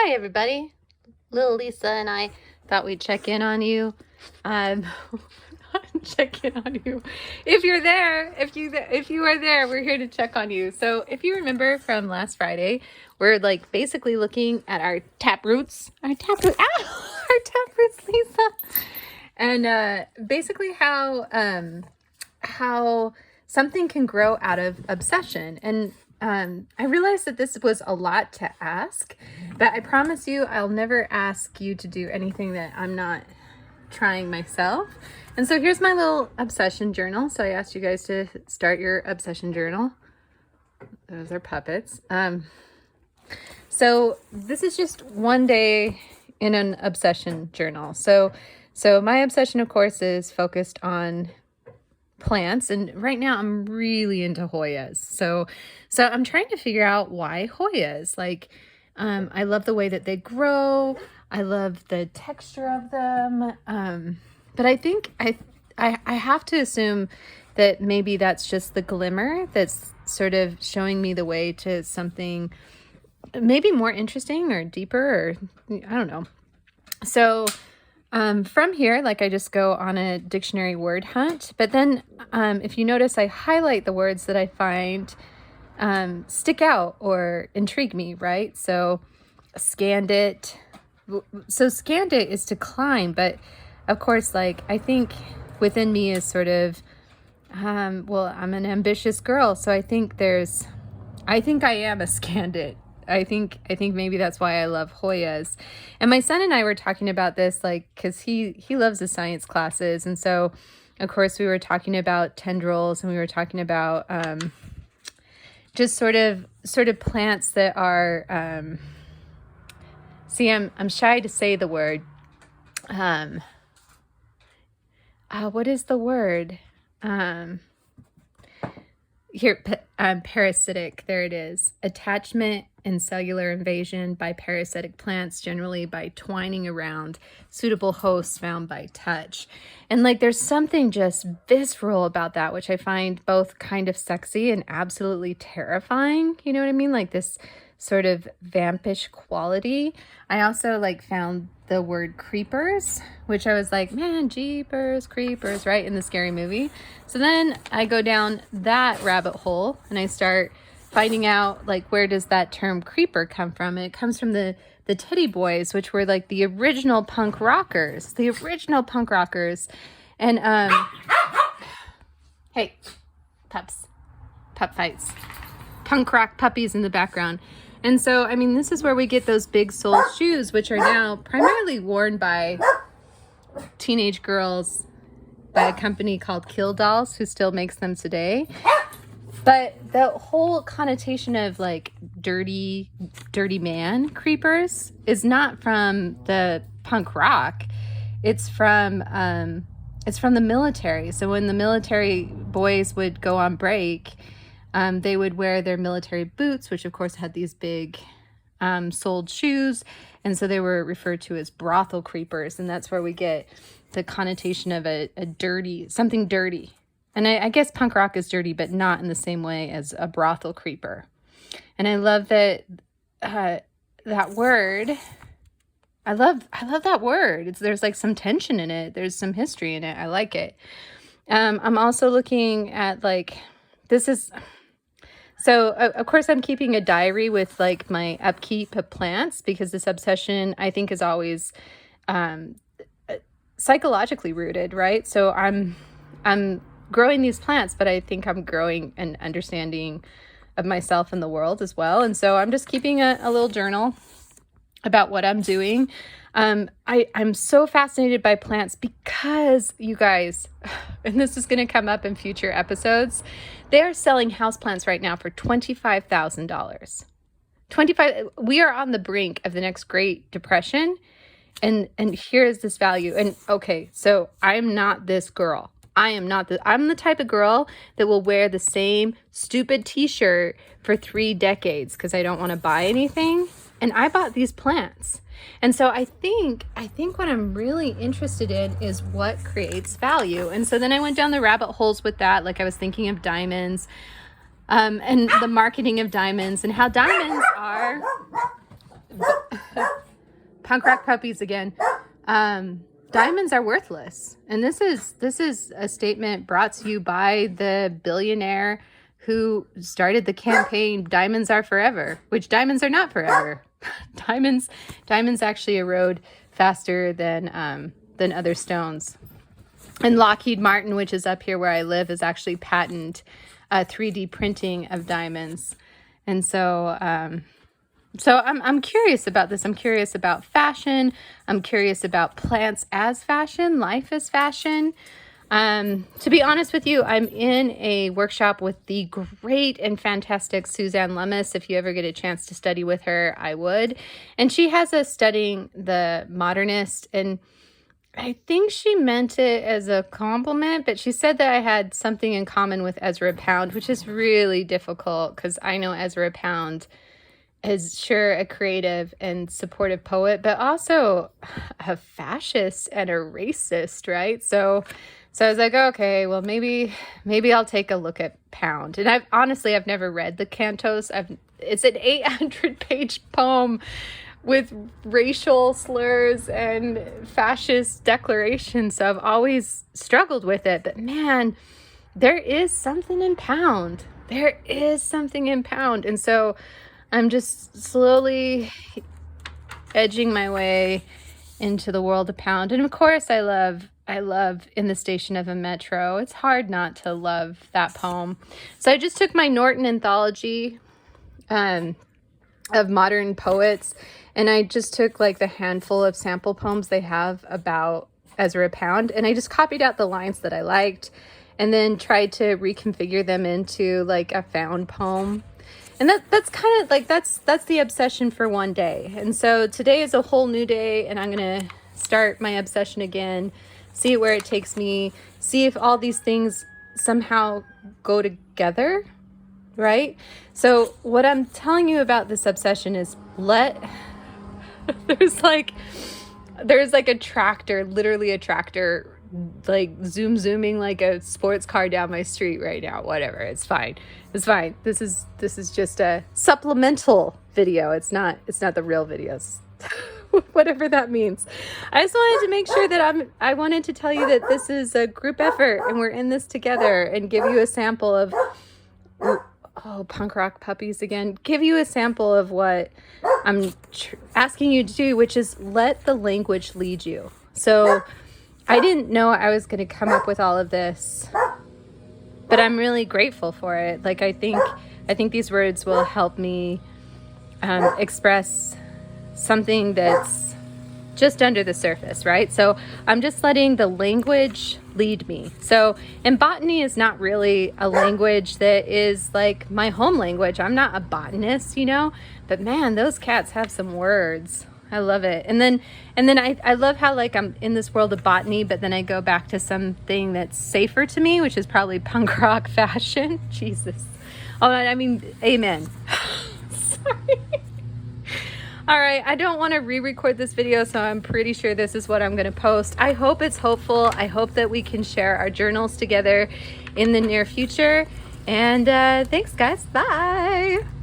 Hi, everybody. Little Lisa and I thought we'd check in on you. Check in on you. If you're there, if you are there, we're here to check on you. So if you remember from last Friday, we're like basically looking at our tap roots, our tap roots, Lisa, and basically how something can grow out of obsession. And I realized that this was a lot to ask, but I promise you I'll never ask you to do anything that I'm not trying myself. And so here's my little obsession journal. So I asked you guys to start your obsession journal. Those are puppets. So this is just one day in an obsession journal. So my obsession, of course, is focused on plants, and right now I'm really into Hoyas. So I'm trying to figure out why Hoyas. Like, I love the way that they grow. I love the texture of them. But I think I have to assume that maybe that's just the glimmer that's sort of showing me the way to something maybe more interesting or deeper, or I don't know. So from here, like, I just go on a dictionary word hunt, but then if you notice, I highlight the words that I find stick out or intrigue me, right? So scanned it. So scanned it is to climb, but of course, like, I think within me is sort of, well, I'm an ambitious girl, so I think I am a scanned it. I think maybe that's why I love Hoyas. And my son and I were talking about this, like, because he loves the science classes. And so, of course, we were talking about tendrils, and we were talking about just sort of plants that are, see, I'm shy to say the word. What is the word? Here, parasitic, there it is. Attachment and cellular invasion by parasitic plants, generally by twining around suitable hosts found by touch. And like, there's something just visceral about that, which I find both kind of sexy and absolutely terrifying. You know what I mean? Like this sort of vampish quality. I also like found the word creepers, which I was like, man, jeepers, creepers, right, in the Scary Movie. So then I go down that rabbit hole and I start finding out, like, where does that term creeper come from? And it comes from the Teddy Boys, which were like the original punk rockers. And hey, pup fights, punk rock puppies in the background. And so, I mean, this is where we get those big sole shoes, which are now primarily worn by teenage girls by a company called Kill Dolls, who still makes them today. But the whole connotation of like dirty man creepers is not from the punk rock. It's from the military. So when the military boys would go on break, they would wear their military boots, which of course had these big soled shoes. And so they were referred to as brothel creepers. And that's where we get the connotation of a dirty, something dirty. And I guess punk rock is dirty, but not in the same way as a brothel creeper. And I love that that word. I love that word. There's like some tension in it. There's some history in it. I like it. I'm also looking at like, this is, so of course I'm keeping a diary with like my upkeep of plants, because this obsession I think is always psychologically rooted, right? So I'm growing these plants, but I think I'm growing an understanding of myself and the world as well. And so I'm just keeping a little journal about what I'm doing. I'm so fascinated by plants because, you guys, and this is going to come up in future episodes, they are selling houseplants right now for $25,000. We are on the brink of the next Great Depression, and here is this value. And okay, so I'm not this girl. I'm the type of girl that will wear the same stupid t-shirt for 3 decades because I don't want to buy anything. And I bought these plants. And so I think what I'm really interested in is what creates value. And so then I went down the rabbit holes with that. Like, I was thinking of diamonds, and the marketing of diamonds, and how diamonds are punk rock puppies again. Diamonds are worthless. And this is a statement brought to you by the billionaire who started the campaign Diamonds Are Forever, which diamonds are not forever. Diamonds actually erode faster than other stones. And Lockheed Martin, which is up here where I live, is actually patented 3D printing of diamonds. And so I'm curious about this. I'm curious about fashion. I'm curious about plants as fashion, life as fashion. To be honest with you, I'm in a workshop with the great and fantastic Suzanne Lummis. If you ever get a chance to study with her, I would. And she has us studying the modernist, and I think she meant it as a compliment, but she said that I had something in common with Ezra Pound, which is really difficult because I know Ezra Pound is sure a creative and supportive poet, but also a fascist and a racist, right? So I was like, okay, well, maybe I'll take a look at Pound. And I've never read the Cantos. It's an 800-page poem with racial slurs and fascist declarations. So I've always struggled with it. But man, there is something in Pound. There is something in Pound. And so I'm just slowly edging my way into the world of Pound. And of course, I love In the Station of a Metro. It's hard not to love that poem. So I just took my Norton anthology of modern poets, and I just took like the handful of sample poems they have about Ezra Pound, and I just copied out the lines that I liked and then tried to reconfigure them into like a found poem. And that's kind of like, that's the obsession for one day. And so today is a whole new day, and I'm going to start my obsession again, see where it takes me, see if all these things somehow go together, right? So what I'm telling you about this obsession is there's like a tractor, literally a tractor, like zooming like a sports car down my street right now. Whatever, it's fine. This is just a supplemental video. It's not the real videos. Whatever that means. I just wanted to make sure that I wanted to tell you that this is a group effort and we're in this together, and give you a sample of punk rock puppies again. Give you a sample of what I'm asking you to do, which is let the language lead you. So I didn't know I was going to come up with all of this, but I'm really grateful for it. Like, I think these words will help me express something that's just under the surface, right? So I'm just letting the language lead me. So, and botany is not really a language that is like my home language. I'm not a botanist, but man, those cats have some words. I love it. And then I love how like I'm in this world of botany, but then I go back to something that's safer to me, which is probably punk rock fashion. Jesus. Oh, I mean, amen. Sorry. All right, I don't want to re-record this video, so I'm pretty sure this is what I'm going to post. I hope it's hopeful. I hope that we can share our journals together in the near future. And thanks, guys. Bye.